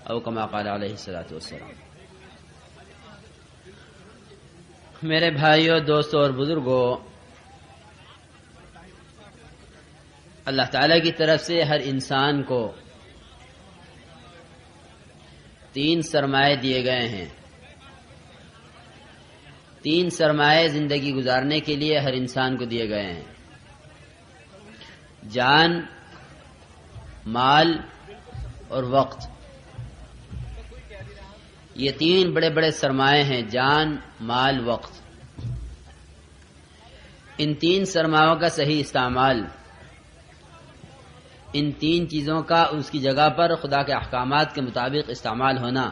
او کما قال علیہ الصلوۃ والسلام۔ میرے بھائیوں، دوستوں اور بزرگوں، اللہ تعالی کی طرف سے ہر انسان کو 3 سرمایے دیے گئے ہیں۔ 3 سرمایے زندگی گزارنے کے لیے ہر انسان کو دیے گئے ہیں: جان، مال اور وقت۔ یہ 3 بڑے بڑے سرمایے ہیں: جان، مال، وقت۔ ان 3 سرمایوں کا صحیح استعمال، ان 3 چیزوں کا اس کی جگہ پر خدا کے احکامات کے مطابق استعمال ہونا،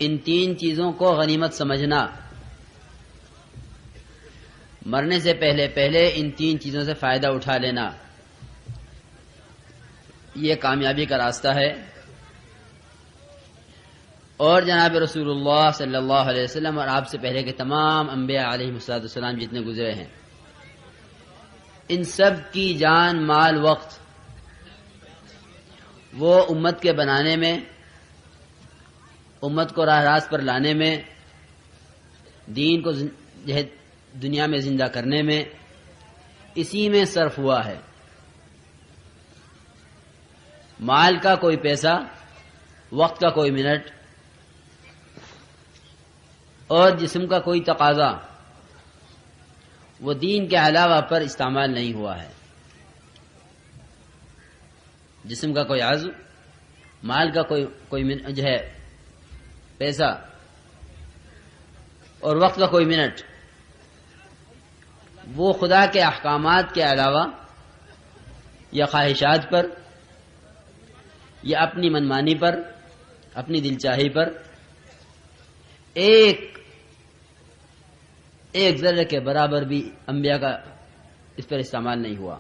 ان 3 چیزوں کو غنیمت سمجھنا، مرنے سے پہلے ان 3 چیزوں سے فائدہ اٹھا لینا، یہ کامیابی کا راستہ ہے۔ اور جناب رسول اللہ صلی اللہ علیہ وسلم اور آپ سے پہلے کے تمام انبیاء علیہ السلام جتنے گزرے ہیں، ان سب کی جان، مال، وقت وہ امت کے بنانے میں، امت کو راہ راست پر لانے میں، دین کو دنیا میں زندہ کرنے میں، اسی میں صرف ہوا ہے۔ مال کا کوئی پیسہ، وقت کا کوئی منٹ اور جسم کا کوئی تقاضا وہ دین کے علاوہ پر استعمال نہیں ہوا ہے۔ جسم کا کوئی عضو، مال کا کوئی جو ہے پیسہ اور وقت کا کوئی منٹ، وہ خدا کے احکامات کے علاوہ یا خواہشات پر یا اپنی منمانی پر، اپنی دلچاہی پر ایک ذرے کے برابر بھی انبیاء کا اس پر استعمال نہیں ہوا،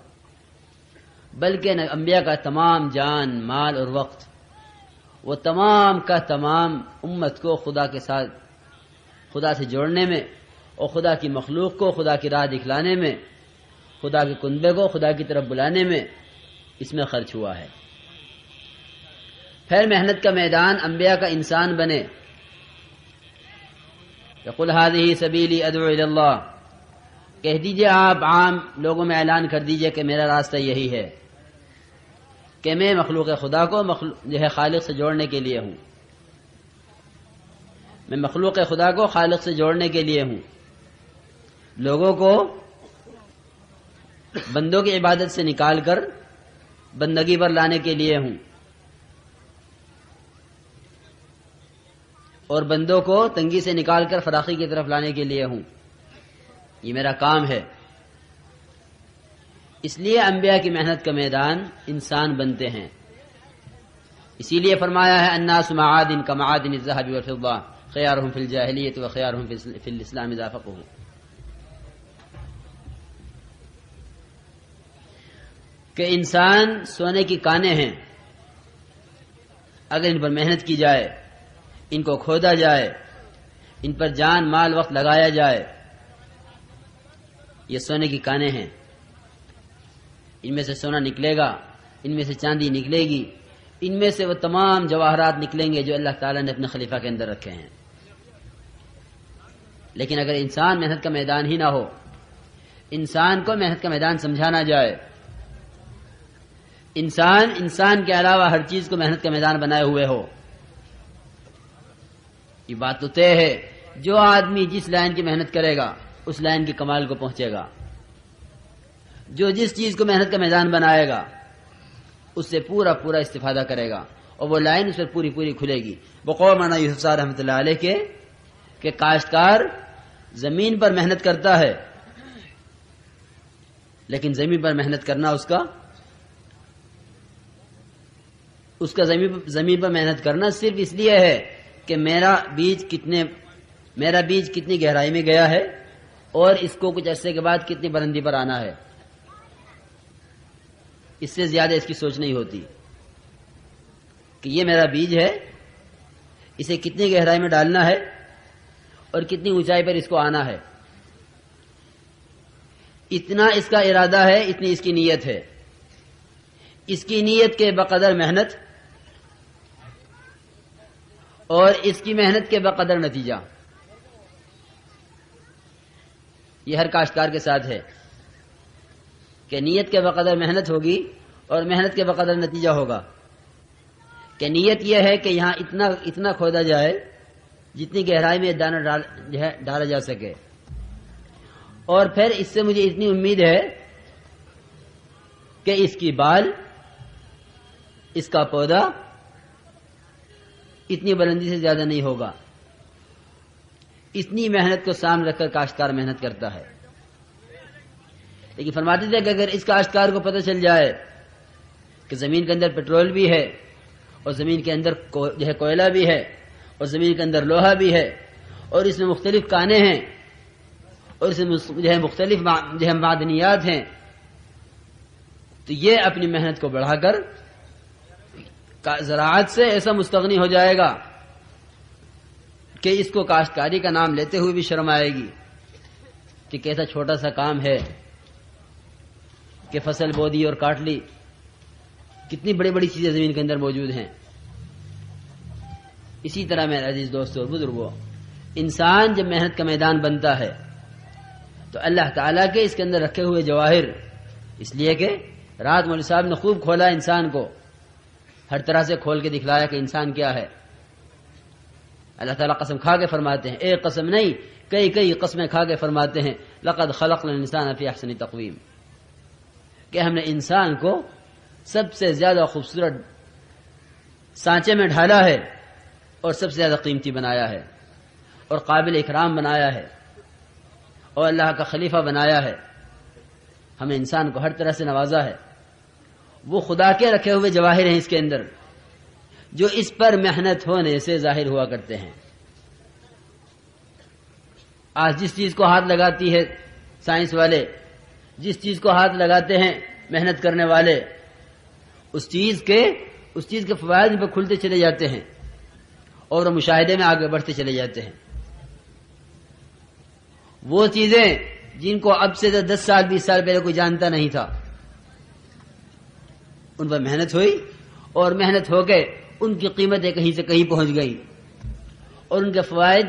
بلکہ انبیاء کا تمام جان، مال اور وقت وہ تمام کا تمام امت کو خدا کے ساتھ، خدا سے جوڑنے میں اور خدا کی مخلوق کو خدا کی راہ دکھلانے میں، خدا کے کنبے کو خدا کی طرف بلانے میں اس میں خرچ ہوا ہے۔ پھر محنت کا میدان انبیاء کا انسان بنے۔ یقول هذه سبیلی ادعو الی اللہ، کہہ دیجئے آپ عام لوگوں میں اعلان کر دیجئے کہ میرا راستہ یہی ہے کہ میں مخلوق خدا کو جو ہے خالق سے جوڑنے کے لیے ہوں، میں مخلوق خدا کو خالق سے جوڑنے کے لیے ہوں، لوگوں کو بندوں کی عبادت سے نکال کر بندگی پر لانے کے لیے ہوں، اور بندوں کو تنگی سے نکال کر فراخی کی طرف لانے کے لیے ہوں۔ یہ میرا کام ہے۔ اس لیے انبیاء کی محنت کا میدان انسان بنتے ہیں۔ اسی لیے فرمایا ہے الناس معادن کمعادن الذهب والفضة خيارهم في الجاهلية وخيارهم في الإسلام إذا فقهوا۔ کہ انسان سونے کی کانیں ہیں، اگر ان پر محنت کی جائے، ان کو کھودا جائے، ان پر جان، مال، وقت لگایا جائے، یہ سونے کی کانیں ہیں، ان میں سے سونا نکلے گا، ان میں سے چاندی نکلے گی، ان میں سے وہ تمام جواہرات نکلیں گے جو اللہ تعالیٰ نے اپنے خلیفہ کے اندر رکھے ہیں۔ لیکن اگر انسان محنت کا میدان ہی نہ ہو، انسان کو محنت کا میدان سمجھا نہ جائے، انسان کے علاوہ ہر چیز کو محنت کا میدان بنائے ہوئے ہو، یہ بات تو طے ہے جو آدمی جس لائن کی محنت کرے گا اس لائن کے کمال کو پہنچے گا، جو جس چیز کو محنت کا میدان بنائے گا اس سے پورا استفادہ کرے گا اور وہ لائن اس پر پوری کھلے گی۔ بقول مولانا یوسف صاحب رحمۃ اللہ علیہ کہ کاشتکار زمین پر محنت کرتا ہے، لیکن زمین پر محنت کرنا اس کا زمین پر محنت کرنا صرف اس لیے ہے کہ میرا بیج کتنی گہرائی میں گیا ہے اور اس کو کچھ عرصے کے بعد کتنی بلندی پر آنا ہے، اس سے زیادہ اس کی سوچ نہیں ہوتی کہ یہ میرا بیج ہے، اسے کتنی گہرائی میں ڈالنا ہے اور کتنی اونچائی پر اس کو آنا ہے، اتنا اس کا ارادہ ہے، اتنی اس کی نیت ہے، اس کی نیت کے بقدر محنت اور اس کی محنت کے بقدر نتیجہ. یہ ہر کاشتکار کے ساتھ ہے کہ نیت کے بقدر محنت ہوگی اور محنت کے بقدر نتیجہ ہوگا. کہ نیت یہ ہے کہ یہاں اتنا کھودا جائے جتنی گہرائی میں دانہ ڈالا جا سکے، اور پھر اس سے مجھے اتنی امید ہے کہ اس کی بال، اس کا پودا اتنی بلندی سے زیادہ نہیں ہوگا. اتنی محنت کو سامنے رکھ کر کاشتکار محنت کرتا ہے. لیکن فرماتے تھے کہ اگر اس کاشتکار کو پتہ چل جائے کہ زمین کے اندر پٹرول بھی ہے اور زمین کے اندر کوئلہ بھی ہے اور زمین کے اندر لوہا بھی ہے اور اس میں مختلف کانے ہیں اور اس میں مختلف معدنیات ہیں، تو یہ اپنی محنت کو بڑھا کر زراعت سے ایسا مستغنی ہو جائے گا کہ اس کو کاشتکاری کا نام لیتے ہوئے بھی شرم آئے گی کہ کیسا چھوٹا سا کام ہے کہ فصل بو دی اور کاٹ لی. کتنی بڑی بڑی چیزیں زمین کے اندر موجود ہیں. اسی طرح میرے عزیز دوستوں اور بزرگوں، انسان جب محنت کا میدان بنتا ہے تو اللہ تعالیٰ کے اس کے اندر رکھے ہوئے جواہر، اس لیے کہ رات مولوی صاحب نے خوب کھولا انسان کو، ہر طرح سے کھول کے دکھلایا کہ انسان کیا ہے. اللہ تعالیٰ قسم کھا کے فرماتے ہیں، ایک قسم نہیں کئی قسمیں کھا کے فرماتے ہیں، لقد خلقنا الانسان فی احسن تقویم، کہ ہم نے انسان کو سب سے زیادہ خوبصورت سانچے میں ڈھالا ہے اور سب سے زیادہ قیمتی بنایا ہے اور قابل اکرام بنایا ہے اور اللہ کا خلیفہ بنایا ہے. ہمیں انسان کو ہر طرح سے نوازا ہے. وہ خدا کے رکھے ہوئے جواہر ہیں اس کے اندر جو اس پر محنت ہونے سے ظاہر ہوا کرتے ہیں. آج جس چیز کو ہاتھ لگاتی ہے سائنس والے، جس چیز کو ہاتھ لگاتے ہیں محنت کرنے والے، اس چیز کے فوائد پہ کھلتے چلے جاتے ہیں اور وہ مشاہدے میں آگے بڑھتے چلے جاتے ہیں. وہ چیزیں جن کو اب سے 10 سال 20 سال پہلے کوئی جانتا نہیں تھا، ان پر محنت ہوئی اور محنت ہو کے ان کی قیمتیں کہیں سے کہیں پہنچ گئی اور ان کے فوائد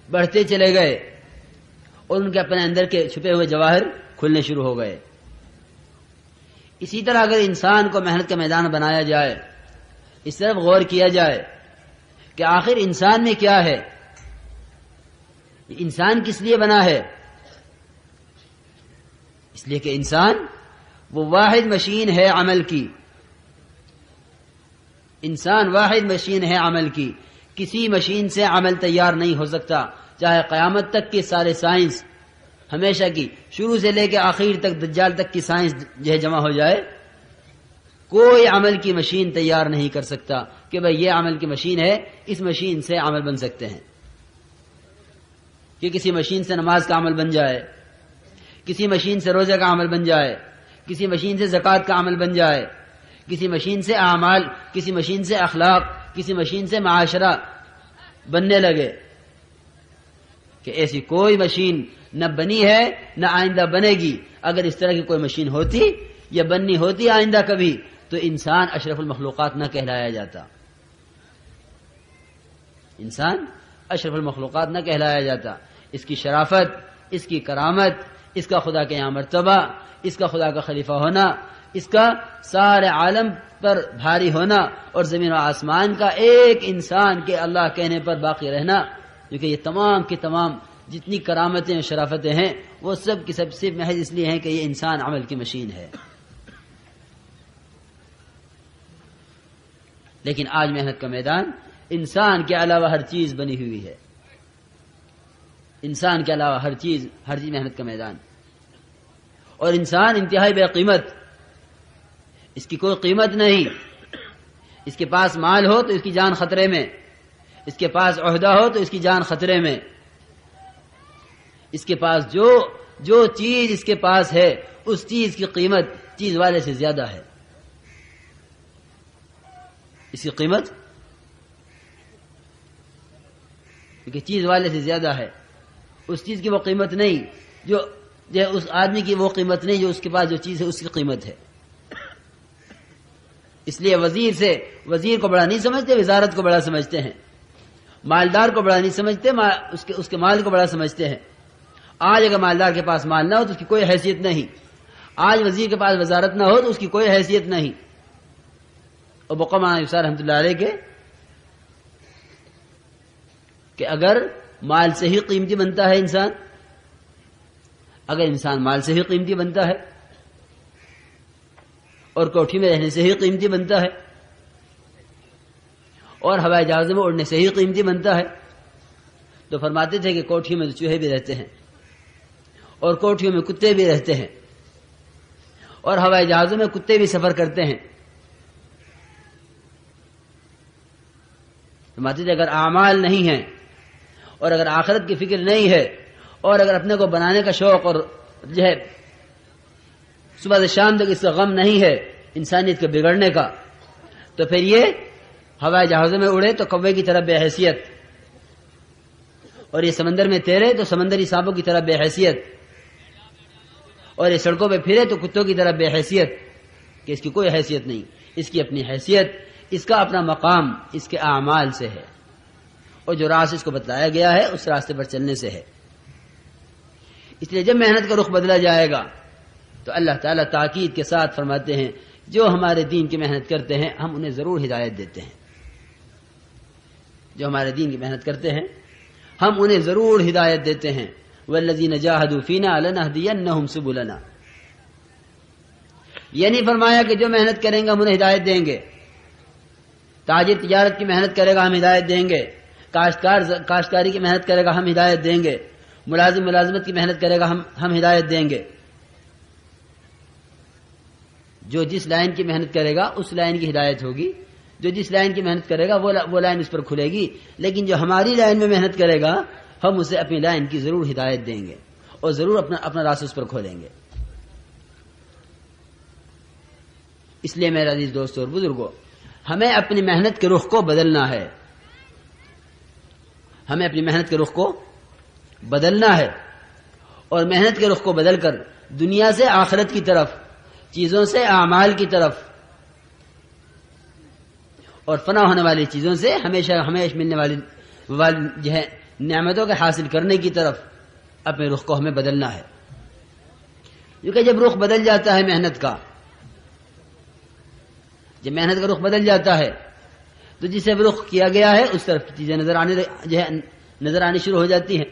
بڑھتے چلے گئے اور ان کے اپنے اندر کے چھپے ہوئے جواہر کھلنے شروع ہو گئے. اسی طرح اگر انسان کو محنت کا میدان بنایا جائے، اس طرف غور کیا جائے کہ آخر انسان میں کیا ہے، انسان کس لیے بنا ہے. اس لیے کہ انسان وہ واحد مشین ہے عمل کی. انسان واحد مشین ہے عمل کی. کسی مشین سے عمل تیار نہیں ہو سکتا، چاہے قیامت تک کی سارے سائنس ہمیشہ کی شروع سے لے کے آخر تک دجال تک کی سائنس جمع ہو جائے، کوئی عمل کی مشین تیار نہیں کر سکتا کہ بھئی یہ عمل کی مشین ہے، اس مشین سے عمل بن سکتے ہیں. کہ کسی مشین سے نماز کا عمل بن جائے، کسی مشین سے روزہ کا عمل بن جائے، کسی مشین سے زکوٰۃ کا عمل بن جائے، کسی مشین سے اعمال، کسی مشین سے اخلاق، کسی مشین سے معاشرہ بننے لگے. کہ ایسی کوئی مشین نہ بنی ہے نہ آئندہ بنے گی. اگر اس طرح کی کوئی مشین ہوتی یا بننی ہوتی آئندہ کبھی تو انسان اشرف المخلوقات نہ کہلایا جاتا. انسان اشرف المخلوقات نہ کہلایا جاتا. اس کی شرافت، اس کی کرامت، اس کا خدا کے یہاں مرتبہ، اس کا خدا کا خلیفہ ہونا، اس کا سارے عالم پر بھاری ہونا اور زمین و آسمان کا ایک انسان کے اللہ کہنے پر باقی رہنا، کیونکہ یہ تمام کی تمام جتنی کرامتیں اور شرافتیں ہیں وہ سب کی سب صرف محض اس لیے ہیں کہ یہ انسان عمل کی مشین ہے. لیکن آج محنت کا میدان انسان کے علاوہ ہر چیز بنی ہوئی ہے. انسان کے علاوہ ہر چیز محنت کا میدان. اور انسان انتہائی بے قیمت، اس کی کوئی قیمت نہیں. اس کے پاس مال ہو تو اس کی جان خطرے میں، اس کے پاس عہدہ ہو تو اس کی جان خطرے میں. اس کے پاس جو چیز اس کے پاس ہے اس چیز کی قیمت چیز والے سے زیادہ ہے. اس کی قیمت کیونکہ چیز والے سے زیادہ ہے. اس چیز کی وہ قیمت نہیں جو اس آدمی کی وہ قیمت نہیں جو اس کے پاس جو چیز ہے اس کی قیمت ہے. اس لیے وزیر کو بڑا نہیں سمجھتے، وزارت کو بڑا سمجھتے ہیں. مالدار کو بڑا نہیں سمجھتے، اس کے مال کو بڑا سمجھتے ہیں۔ آج اگر مالدار کے پاس مال نہ ہو تو اس کی کوئی حیثیت نہیں، آج وزیر کے پاس وزارت نہ ہو تو اس کی کوئی حیثیت نہیں۔ اور مولانا یوسف رحمۃ اللہ علیہ کے کہ اگر مال سے ہی قیمتی بنتا ہے انسان، اگر انسان مال سے ہی قیمتی بنتا ہے اور کوٹھی میں رہنے سے ہی قیمتی بنتا ہے اور ہوائی جہازوں میں اڑنے سے ہی قیمتی بنتا ہے، تو فرماتے تھے کہ کوٹھی میں تو چوہے بھی رہتے ہیں اور کوٹھیوں میں کتے بھی رہتے ہیں اور ہوائی جہازوں میں کتے بھی سفر کرتے ہیں۔ فرماتے تھے اگر اعمال نہیں ہیں اور اگر آخرت کی فکر نہیں ہے اور اگر اپنے کو بنانے کا شوق اور جو ہے صبح سے شام تک اس کا غم نہیں ہے انسانیت کے بگڑنے کا، تو پھر یہ ہوائی جہازوں میں اڑے تو کوے کی طرح بے حیثیت، اور یہ سمندر میں تیرے تو سمندری سانپوں کی طرح بے حیثیت، اور یہ سڑکوں پہ پھرے تو کتوں کی طرح بے حیثیت، کہ اس کی کوئی حیثیت نہیں، اس کی اپنی حیثیت، اس کا اپنا مقام اس کے اعمال سے ہے، اور جو راستہ اس کو بتلایا گیا ہے اس راستے پر چلنے سے ہے۔ اس لیے جب محنت کا رخ بدلا جائے گا تو اللہ تعالیٰ تاکید کے ساتھ فرماتے ہیں جو ہمارے دین کی محنت کرتے ہیں ہم انہیں ضرور ہدایت دیتے ہیں، جو ہمارے دین کی محنت کرتے ہیں ہم انہیں ضرور ہدایت دیتے ہیں۔ والذین جاہدوا فینا لنہدینہم سبلنا، یہ نہیں فرمایا کہ جو محنت کریں گے ہم انہیں ہدایت دیں گے، تاجر تجارت کی محنت کرے گا ہم ہدایت دیں گے، کاشتکاری کی محنت کرے گا ہم ہدایت دیں گے، ملازم ملازمت کی محنت کرے گا ہم ہدایت دیں گے۔ جو جس لائن کی محنت کرے گا اس لائن کی ہدایت ہوگی، جو جس لائن کی محنت کرے گا وہ لائن اس پر کھلے گی، لیکن جو ہماری لائن میں محنت کرے گا ہم اسے اپنی لائن کی ضرور ہدایت دیں گے اور ضرور اپنا راستہ اس پر کھولیں گے۔ اس لیے میرے عزیز دوستوں اور بزرگوں، ہمیں اپنی محنت کے رخ کو بدلنا ہے، ہمیں اپنی محنت کے رخ کو بدلنا ہے، اور محنت کے رخ کو بدل کر دنیا سے آخرت کی طرف، چیزوں سے اعمال کی طرف، اور فنا ہونے والی چیزوں سے ہمیشہ ملنے والی جو ہے نعمتوں کے حاصل کرنے کی طرف اپنے رخ کو ہمیں بدلنا ہے۔ کیونکہ جب رخ بدل جاتا ہے محنت کا، جب محنت کا رخ بدل جاتا ہے تو جسے رخ کیا گیا ہے اس طرف کی چیزیں نظر آنی شروع ہو جاتی ہیں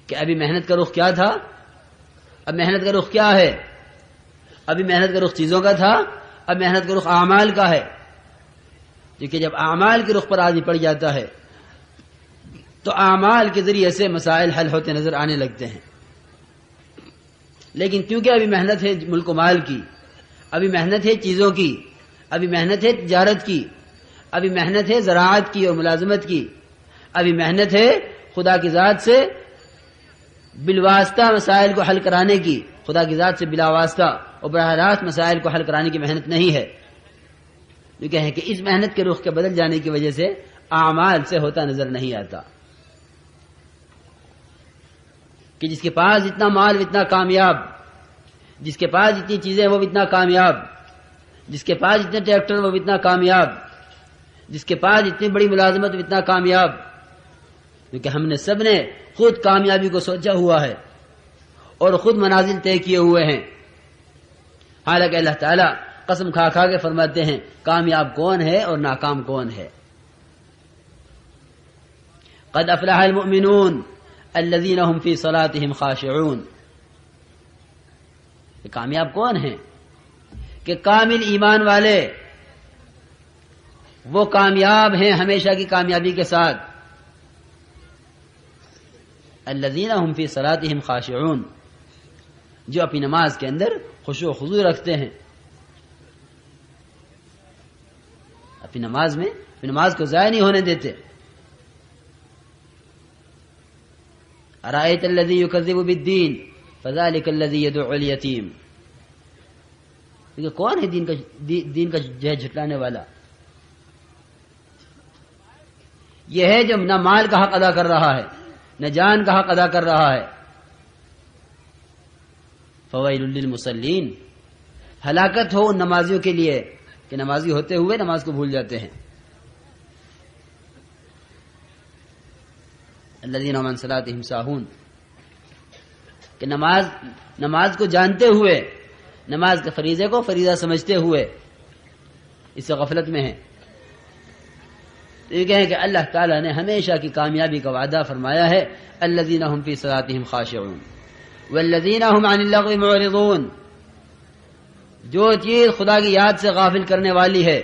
کہ ابھی محنت کا رخ کیا تھا، اب محنت کا رخ کیا ہے، ابھی محنت کا رخ چیزوں کا تھا، اب محنت کا رخ اعمال کا ہے۔ کیونکہ جب اعمال کے رخ پر آدمی پڑ جاتا ہے تو اعمال کے ذریعے سے مسائل حل ہوتے نظر آنے لگتے ہیں، لیکن کیونکہ ابھی محنت ہے ملک و مال کی، ابھی محنت ہے چیزوں کی، ابھی محنت ہے تجارت کی، ابھی محنت ہے زراعت کی اور ملازمت کی، ابھی محنت ہے خدا کی ذات سے بالواسطہ مسائل کو حل کرانے کی، خدا کی ذات سے بلا واسطہ اور براہ راست مسائل کو حل کرانے کی محنت نہیں ہے، جو کہ اس محنت کے رخ کے بدل جانے کی وجہ سے اعمال سے ہوتا نظر نہیں آتا کہ جس کے پاس اتنا مال اتنا کامیاب، جس کے پاس اتنی چیزیں وہ اتنا کامیاب، جس کے پاس اتنے ٹریکٹر وہ اتنا کامیاب، جس کے پاس اتنی بڑی ملازمت اتنا کامیاب، کیونکہ ہم نے سب نے خود کامیابی کو سوچا ہوا ہے اور خود منازل طے کیے ہوئے ہیں، حالانکہ اللہ تعالیٰ قسم کھا کھا کے فرماتے ہیں کامیاب کون ہے اور ناکام کون ہے۔ قد افلح المؤمنون الذین هم فی صلاتهم خاشعون، کامیاب کون ہیں کہ کامل ایمان والے، وہ کامیاب ہیں ہمیشہ کی کامیابی کے ساتھ۔ الذین هم فی صلاتهم خاشعون، جو اپنی نماز کے اندر خشوع و خضوع رکھتے ہیں، اپنی نماز کو ضائع نہیں ہونے دیتے۔ ارأیت الذی یکذب بالدین فذلک الذی یدعو الیتیم، کون ہے دین کا جو ہے جھٹلانے والا؟ یہ ہے جو نہ مال کا حق ادا کر رہا ہے نہ جان کا حق ادا کر رہا ہے۔ فویل للمصلین، ہلاکت ہو ان نمازیوں کے لیے کہ نمازی ہوتے ہوئے نماز کو بھول جاتے ہیں۔ الذین هم عن صلاتهم ساہون، کہ نماز کو جانتے ہوئے، نماز کے فریضے کو فریضہ سمجھتے ہوئے اس سے غفلت میں ہیں. تو یہ کہیں کہ اللہ تعالیٰ نے ہمیشہ کی کامیابی کا وعدہ فرمایا ہے، الذین هم فی صلاتهم خاشعون والذین هم عن اللغو معرضون. جو چیز خدا کی یاد سے غافل کرنے والی ہے،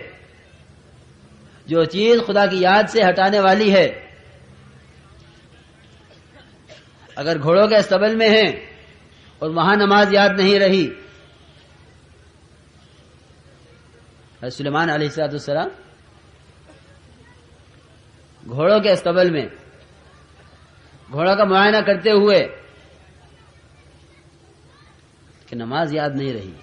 جو چیز خدا کی یاد سے ہٹانے والی ہے، اگر گھوڑوں کے استبل میں ہیں اور وہاں نماز یاد نہیں رہی، حضرت سلیمان علیہ السلام گھوڑوں کے استبل میں گھوڑوں کا معائنہ کرتے ہوئے کہ نماز یاد نہیں رہی،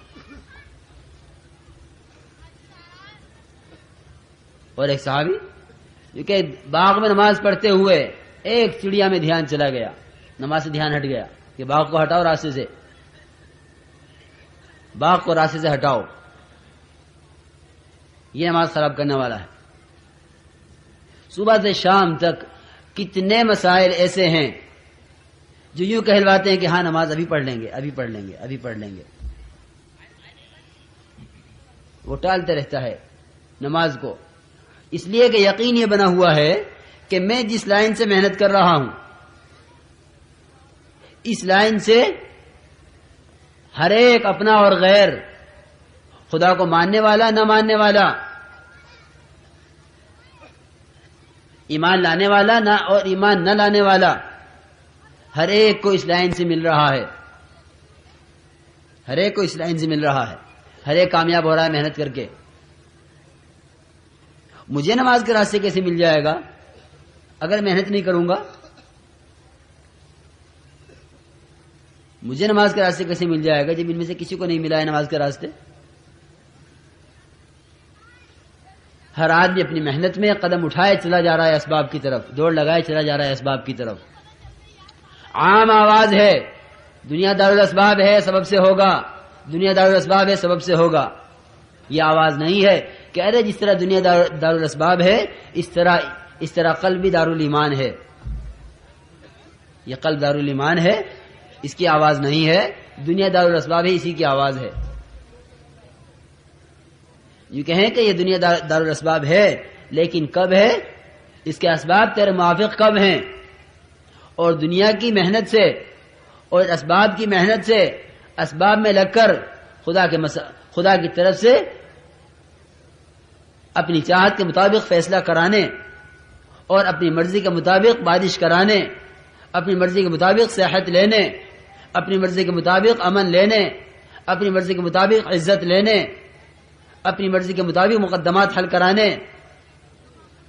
اور ایک صحابی کہ باغ میں نماز پڑھتے ہوئے ایک چڑیا میں دھیان چلا گیا، نماز سے دھیان ہٹ گیا کہ باغ کو ہٹاؤ راستے سے، باغ کو راستے سے ہٹاؤ، یہ نماز خراب کرنے والا ہے. صبح سے شام تک کتنے مسائل ایسے ہیں جو یوں کہلواتے ہیں کہ ہاں نماز ابھی پڑھ لیں گے، ابھی پڑھ لیں گے، ابھی پڑھ لیں گے. وہ ٹالتے رہتا ہے نماز کو، اس لیے کہ یقین یہ بنا ہوا ہے کہ میں جس لائن سے محنت کر رہا ہوں، اس لائن سے ہر ایک اپنا اور غیر، خدا کو ماننے والا نہ ماننے والا، ایمان لانے والا نہ اور ایمان نہ لانے والا، ہر ایک کو اس لائن سے مل رہا ہے، ہر ایک کو اس لائن سے مل رہا ہے، ہر ایک کامیاب ہو رہا ہے محنت کر کے. مجھے نماز کے راستے کیسے مل جائے گا اگر محنت نہیں کروں گا؟ مجھے نماز کے راستے کیسے مل جائے گا جب ان میں سے کسی کو نہیں ملا ہے نماز کے راستے؟ ہر آدمی اپنی محنت میں قدم اٹھائے چلا جا رہا ہے اسباب کی طرف، دوڑ لگائے چلا جا رہا ہے اسباب کی طرف. عام آواز ہے دنیا دارالاسباب ہے سبب سے ہوگا، دنیا دارالاسباب ہے سبب سے ہوگا. یہ آواز نہیں ہے کہ ارے جس طرح دنیا دارالاسباب ہے اس طرح قلب بھی دارالایمان ہے. یہ قلب دارالایمان ہے، اس کی آواز نہیں ہے. دنیا دارالاسباب ہے، اسی کی آواز ہے. یہ کہیں کہ یہ دنیا دارالاسباب ہے، لیکن کب ہے؟ اس کے اسباب تیرے موافق کب ہیں؟ اور دنیا کی محنت سے اور اسباب کی محنت سے اسباب میں لگ کر خدا کی طرف سے اپنی چاہت کے مطابق فیصلہ کرانے اور اپنی مرضی کے مطابق بارش کرانے، اپنی مرضی کے مطابق صحت لینے، اپنی مرضی کے مطابق امن لینے، اپنی مرضی کے مطابق عزت لینے، اپنی مرضی کے مطابق مقدمات حل کرانے.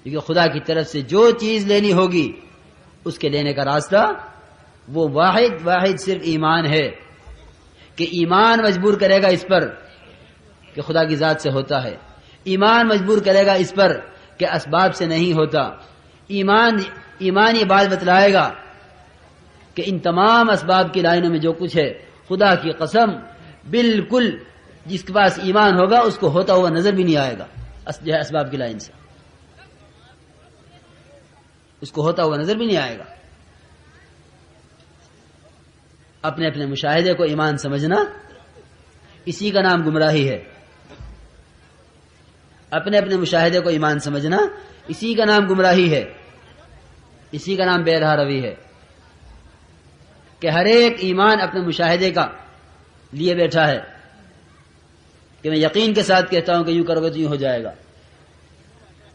کیونکہ خدا کی طرف سے جو چیز لینی ہوگی اس کے لینے کا راستہ وہ واحد صرف ایمان ہے، کہ ایمان مجبور کرے گا اس پر کہ خدا کی ذات سے ہوتا ہے، ایمان مجبور کرے گا اس پر کہ اسباب سے نہیں ہوتا. ایمان یہ بات بتلائے گا کہ ان تمام اسباب کی لائنوں میں جو کچھ ہے، خدا کی قسم بالکل جس کے پاس ایمان ہوگا اس کو ہوتا ہوا نظر بھی نہیں آئے گا. جو ہے اسباب کی لائن سے اس کو ہوتا ہوا نظر بھی نہیں آئے گا. اپنے اپنے مشاہدے کو ایمان سمجھنا اسی کا نام گمراہی ہے. اپنے اپنے مشاہدے کو ایمان سمجھنا اسی کا نام گمراہی ہے، اسی کا نام بے راہ روی ہے. کہ ہر ایک ایمان اپنے مشاہدے کا لیے بیٹھا ہے کہ میں یقین کے ساتھ کہتا ہوں کہ یوں کرو گے تو یوں ہو جائے گا.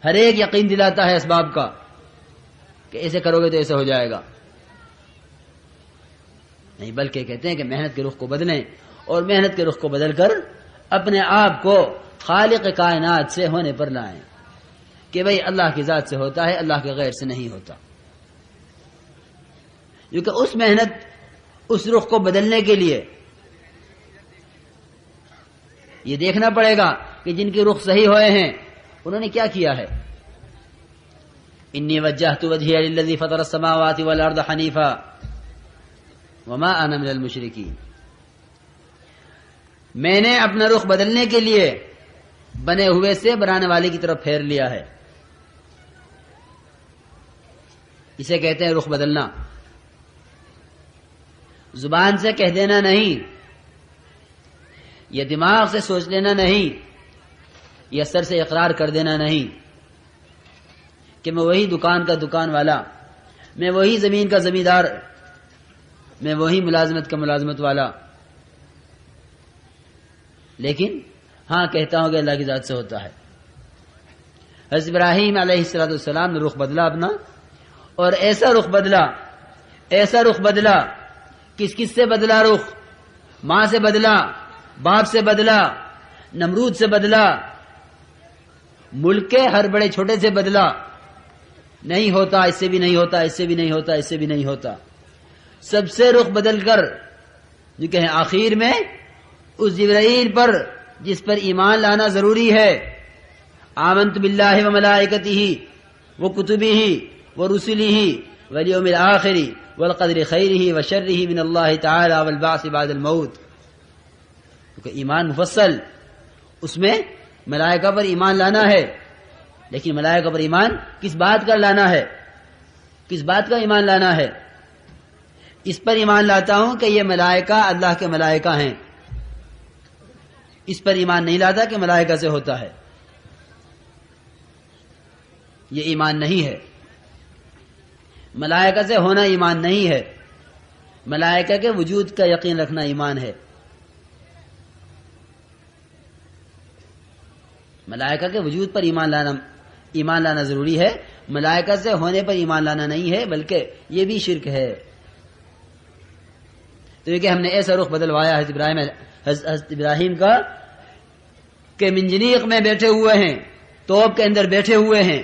ہر ایک یقین دلاتا ہے اسباب کا کہ ایسے کرو گے تو ایسے ہو جائے گا. نہیں، بلکہ کہتے ہیں کہ محنت کے رخ کو بدلیں اور محنت کے رخ کو بدل کر اپنے آپ کو خالق کائنات سے ہونے پر لائیں کہ بھئی اللہ کی ذات سے ہوتا ہے، اللہ کے غیر سے نہیں ہوتا. کیونکہ اس محنت اس رخ کو بدلنے کے لیے یہ دیکھنا پڑے گا کہ جن کے رخ صحیح ہوئے ہیں انہوں نے کیا کیا ہے. انی وجہت وجہی للذی فطر السماوات والارض حنیفا وما انا من المشرکین. میں نے اپنا رخ بدلنے کے لیے بنے ہوئے سے بنانے والے کی طرف پھیر لیا ہے. اسے کہتے ہیں رخ بدلنا. زبان سے کہہ دینا نہیں، یہ دماغ سے سوچ لینا نہیں، یہ سر سے اقرار کر دینا نہیں کہ میں وہی دکان کا دکان والا، میں وہی زمین کا زمیندار، میں وہی ملازمت کا ملازمت والا. لیکن ہاں کہتا ہوں کہ اللہ کی ذات سے ہوتا ہے. حضرت ابراہیم علیہ السلام نے رخ بدلا اپنا، اور ایسا رخ بدلا. کس کس سے بدلا رخ؟ ماں سے بدلا، باپ سے بدلا، نمرود سے بدلا، ملک کے ہر بڑے چھوٹے سے بدلا. نہیں ہوتا، اس سے بھی نہیں ہوتا، اس سے بھی نہیں ہوتا، اس سے بھی نہیں ہوتا. سب سے رخ بدل کر جو کہیں آخر میں اس جبرائیل پر جس پر ایمان لانا ضروری ہے، آمنت باللہ و ملائکتہ و کتبہ و رسلہ والیوم الآخر والقدر خیرہ و شرہ من اللہ تعالی والبعث بعد الموت. کیونکہ ایمان مفصل، اس میں ملائکہ پر ایمان لانا ہے. لیکن ملائکہ پر ایمان کس بات کا لانا ہے؟ کس بات کا ایمان لانا ہے؟ اس پر ایمان لاتا ہوں کہ یہ ملائکہ اللہ کے ملائکہ ہیں. اس پر ایمان نہیں لاتا کہ ملائکہ سے ہوتا ہے. یہ ایمان نہیں ہے. ملائکہ سے ہونا ایمان نہیں ہے. ملائکہ کے وجود کا یقین رکھنا ایمان ہے. ملائکہ کے وجود پر ایمان لانا ضروری ہے. ملائکہ سے ہونے پر ایمان لانا نہیں ہے، بلکہ یہ بھی شرک ہے. تو یہ کہ ہم نے ایسا رخ بدلوایا حضرت ابراہیم کا کہ منجنیق میں بیٹھے ہوئے ہیں، توپ کے اندر بیٹھے ہوئے ہیں،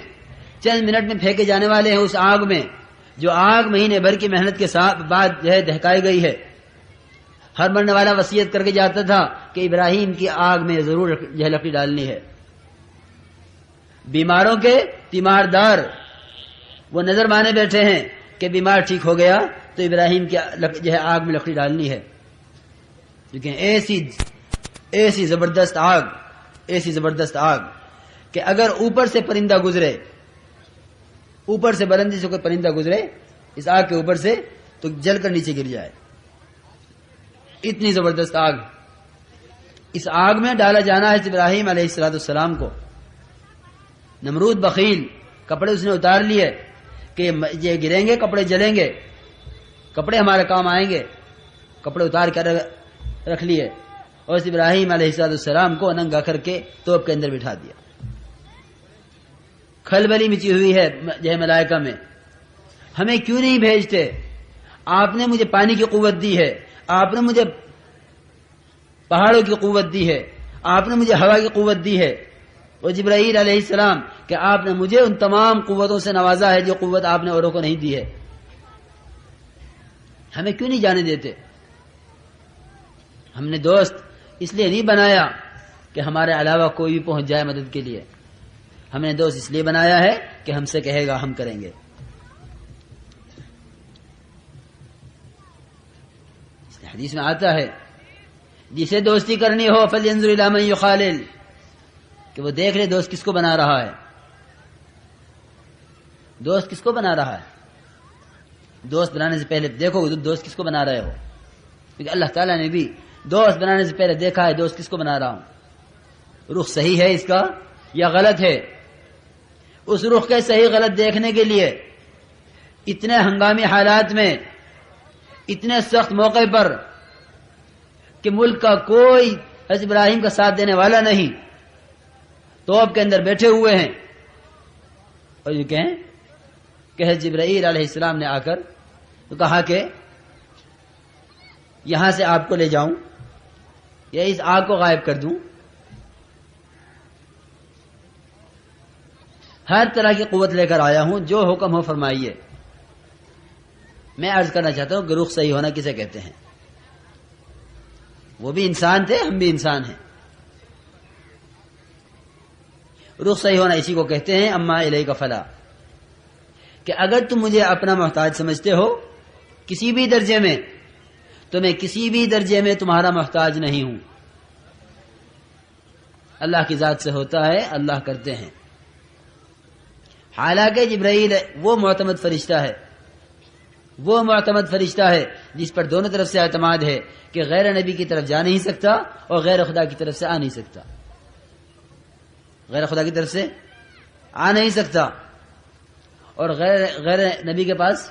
چند منٹ میں پھینکے جانے والے ہیں اس آگ میں، جو آگ مہینے بھر کی محنت کے بعد دہکائی گئی ہے. ہر مرنے والا وصیت کر کے جاتا تھا کہ ابراہیم کی آگ میں ضرور لکڑی ڈالنی ہے. بیماروں کے تیماردار وہ نظر مانے بیٹھے ہیں کہ بیمار ٹھیک ہو گیا تو ابراہیم کی آگ میں لکڑی ڈالنی ہے. لیکن ایسی زبردست آگ کہ اگر اوپر سے پرندہ گزرے، اوپر سے بلندی سے کوئی پرندہ گزرے اس آگ کے اوپر سے تو جل کر نیچے گر جائے. اتنی زبردست آگ. اس آگ میں ڈالا جانا ہے ابراہیم علیہ السلام کو. نمرود بخیل، کپڑے اس نے اتار لیے کہ یہ گریں گے، کپڑے جلیں گے، کپڑے ہمارے کام آئیں گے. کپڑے اتار کر رکھ لیے اور اس ابراہیم علیہ السلام کو ننگا کر کے توپ کے اندر بٹھا دیا. کھلبلی مچی ہوئی ہے جو ملائکہ میں، ہمیں کیوں نہیں بھیجتے؟ آپ نے مجھے پانی کی قوت دی ہے، آپ نے مجھے پہاڑوں کی قوت دی ہے، آپ نے مجھے ہوا کی قوت دی ہے. اور جبرائیل علیہ السلام کہ آپ نے مجھے ان تمام قوتوں سے نوازا ہے جو قوت آپ نے اوروں کو نہیں دی ہے. ہمیں کیوں نہیں جانے دیتے؟ ہم نے دوست اس لیے نہیں بنایا کہ ہمارے علاوہ کوئی بھی پہنچ جائے مدد کے لیے. ہم نے دوست اس لیے بنایا ہے کہ ہم سے کہے گا ہم کریں گے. اس حدیث میں آتا ہے جسے دوستی کرنی ہو فلینظر الی من یخالل، کہ وہ دیکھ لے دوست کس کو بنا رہا ہے. دوست کس کو بنا رہا ہے؟ دوست بنانے سے پہلے دیکھو دوست کس کو بنا رہے ہو، کیونکہ اللہ تعالیٰ نے بھی دوست بنانے سے پہلے دیکھا ہے دوست کس کو بنا رہا ہوں. رخ صحیح ہے اس کا یا غلط ہے؟ اس رخ کے صحیح غلط دیکھنے کے لیے اتنے ہنگامی حالات میں، اتنے سخت موقع پر کہ ملک کا کوئی حضرت ابراہیم کا ساتھ دینے والا نہیں، توپ کے اندر بیٹھے ہوئے ہیں، اور یہ کہیں کہ حضرت جبرائیل علیہ السلام نے آ کر تو کہا کہ یہاں سے آپ کو لے جاؤں یا اس آگ کو غائب کر دوں. ہر طرح کی قوت لے کر آیا ہوں، جو حکم ہو فرمائیے. میں عرض کرنا چاہتا ہوں کہ رخ صحیح ہونا کسے کہتے ہیں؟ وہ بھی انسان تھے، ہم بھی انسان ہیں. رخ صحیح ہونا اسی کو کہتے ہیں اما الیک فلا، کہ اگر تم مجھے اپنا محتاج سمجھتے ہو کسی بھی درجے میں تو میں کسی بھی درجے میں تمہارا محتاج نہیں ہوں. اللہ کی ذات سے ہوتا ہے، اللہ کرتے ہیں. حالانکہ جبرائیل وہ معتمد فرشتہ ہے، وہ معتمد فرشتہ ہے جس پر دونوں طرف سے اعتماد ہے کہ غیر نبی کی طرف جا نہیں سکتا اور غیر خدا کی طرف سے آ نہیں سکتا، غیر خدا کی طرف سے آ نہیں سکتا اور غیر نبی کے پاس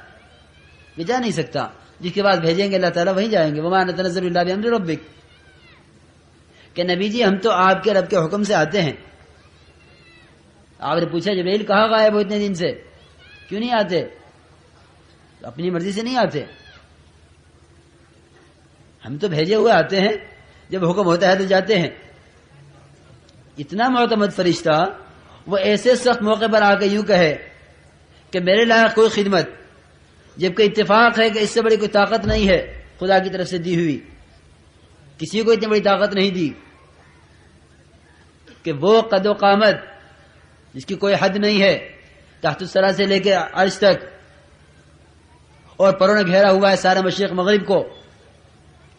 بھی جا نہیں سکتا، جس کے بعد بھیجیں گے اللہ تعالیٰ وہیں جائیں گے۔ وما نتنزل الا بامر ربک، کہ نبی جی ہم تو آپ کے رب کے حکم سے آتے ہیں۔ آپ نے پوچھا جبرائیل کہاں غائب ہو اتنے دن سے، کیوں نہیں آتے؟ اپنی مرضی سے نہیں آتے، ہم تو بھیجے ہوئے آتے ہیں، جب حکم ہوتا ہے تو جاتے ہیں۔ اتنا معتمد فرشتہ وہ ایسے سخت موقع پر آ کے یوں کہے کہ میرے لائق کوئی خدمت، جبکہ اتفاق ہے کہ اس سے بڑی کوئی طاقت نہیں ہے خدا کی طرف سے دی ہوئی، کسی کو اتنی بڑی طاقت نہیں دی کہ وہ قد و قامت جس کی کوئی حد نہیں ہے، تحت الثری سے لے کے عرش تک، اور پروں نے گھیرا ہوا ہے سارا مشرق مغرب کو،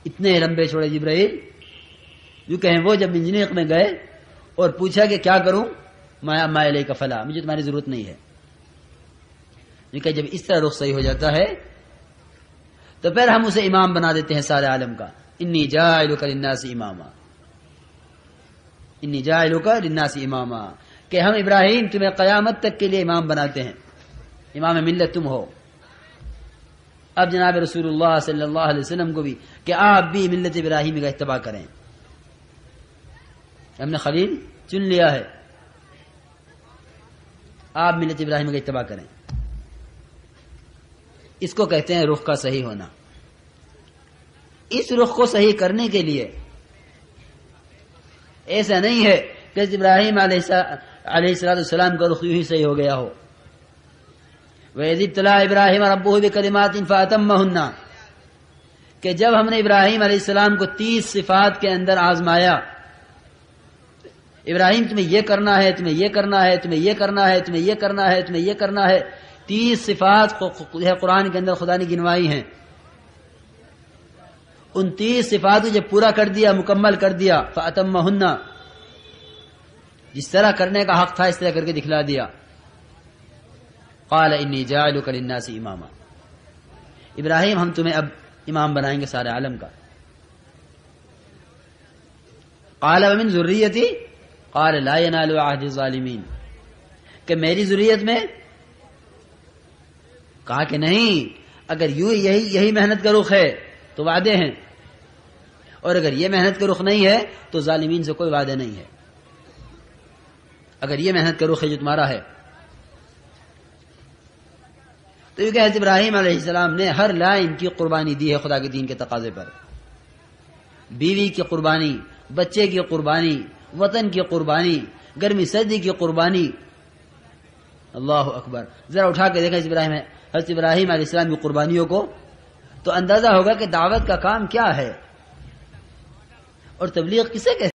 اتنے لمبے چھوڑے جبرائیل یوں کہیں وہ جب انجینئر میں گئے اور پوچھا کہ کیا کروں، ما الیک فلا، مجھے تمہاری ضرورت نہیں ہے۔ کہ جب اس طرح رخ صحیح ہو جاتا ہے تو پھر ہم اسے امام بنا دیتے ہیں سارے عالم کا۔ انی جاعلک للناس اماما، انی جاعلک للناس اماما، کہ ہم ابراہیم تمہیں قیامت تک کے لیے امام بناتے ہیں، امام ملت تم ہو۔ اب جناب رسول اللہ صلی اللہ علیہ وسلم کو بھی کہ آپ بھی ملت ابراہیمی کا اتباع کریں، ہم نے خلیل چن لیا ہے، آپ ملت ابراہیمی کا اتباع کریں۔ اس کو کہتے ہیں رخ کا صحیح ہونا۔ اس رخ کو صحیح کرنے کے لیے ایسا نہیں ہے کہ ابراہیم علیہ السلام کا رخ یوں ہی صحیح ہو گیا ہو۔ وَإِذِ ابْتَلَىٰ إِبْرَاهِيمَ رَبُّهُ بِكَلِمَاتٍ فَأَتَمَّهُنَّ، کہ جب ہم نے ابراہیم علیہ السلام کو 30 صفات کے اندر آزمایا، ابراہیم تمہیں یہ کرنا ہے، تمہیں یہ کرنا ہے، تمہیں یہ کرنا ہے، تمہیں یہ کرنا ہے، تمہیں یہ کرنا ہے، 30 صفات قرآن کے اندر خدا نے گنوائی ہیں۔ ان 30 صفات کو جب پورا کر دیا، مکمل کر دیا، فَأَتَمَّهُنَّ، جس طرح کرنے کا حق تھا اس طرح کر کے دکھلا دیا۔ قال انی جاعلک للناس اماما، ابراہیم ہم تمہیں اب امام بنائیں گے سارے عالم کا۔ قال ومن ذریتی، قال لا ینال عہد الظالمین، کہ میری ذریت میں، کہا کہ نہیں، اگر یہی محنت کا رخ ہے تو وعدے ہیں، اور اگر یہ محنت کا رخ نہیں ہے تو ظالمین سے کوئی وعدے نہیں ہے۔ اگر یہ محنت کا رخ ہے جو تمہارا ہے تو یہ کہ حضرت ابراہیم علیہ السلام نے ہر لائن کی قربانی دی ہے خدا کے دین کے تقاضے پر، بیوی کی قربانی، بچے کی قربانی، وطن کی قربانی، گرمی سردی کی قربانی۔ اللہ اکبر، ذرا اٹھا کے دیکھیں حضرت ابراہیم علیہ السلام کی قربانیوں کو تو اندازہ ہوگا کہ دعوت کا کام کیا ہے اور تبلیغ کسے کہتے ہیں۔